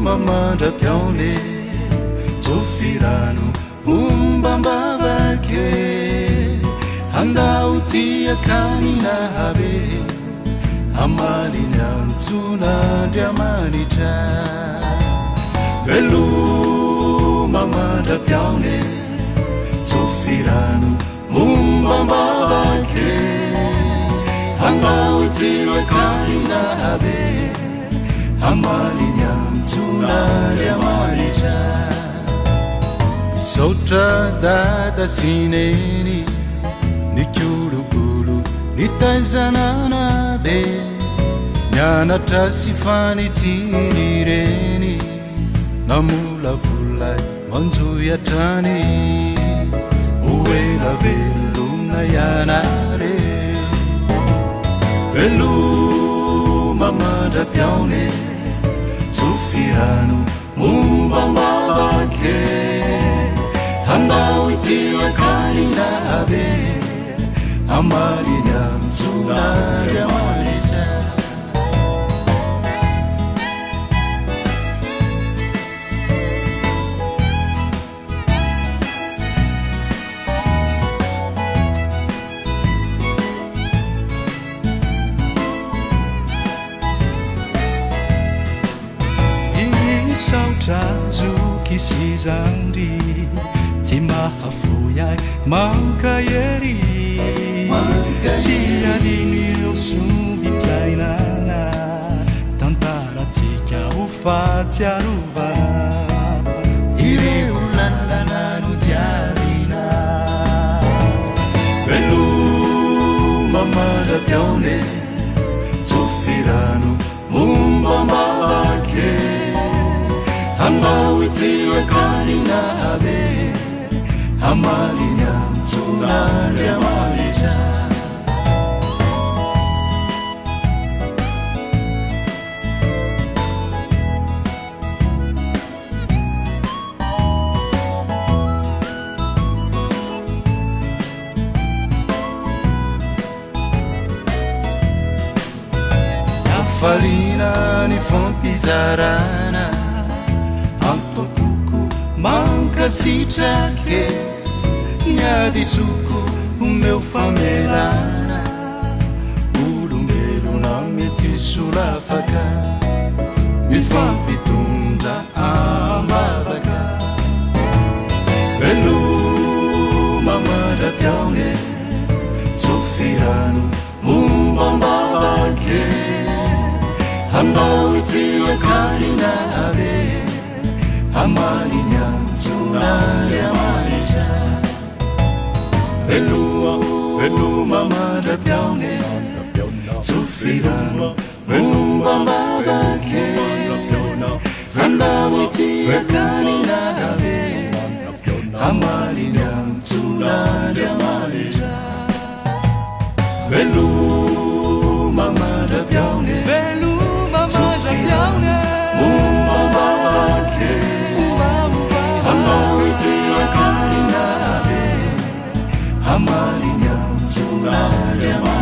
mama da pione Zofirano Umbambabake Handa utia kanina habe Amali nyantuna diamalita Velu mama da pione Zofirano Umbambabake Handa utia kanina habe Amali nyantuna diamalita Sotra dada sineni Ni churu guru Ni taizanana be Nyana tasifani tireni Namula fulai Manzu yatani Uwe la velu na yanare Velu mama da pione Zofirano Umbambabake Handa utia kanina habe Amali nyantuna diamalita Sauta zuki sizandi Tima hafuyai mankayeri Tia dini rosubi plainana Tantara tika ufa tiaruvana Ire ulanana nutiarina Velu mama da pione Zofirano Umbambabake Handa utia kanina habe Amali nyantuna diamalita Falina ni fompizarana Ampopuku manca sitake Nyadi suku o meu famelana Urumbeiro na metissurafaka Mi fampitunda amavaga Velu mama da pione Zofirano Umbambabake Handa utia kanina habe Amali nyantuna diamalita Velu mama da pione Zofirano Umbambabake Handa utia kanina habe Amali nyantuna diamalita Velu mama da pione Umbambabake Handa utia kanina habe Amali nyantuna diamalita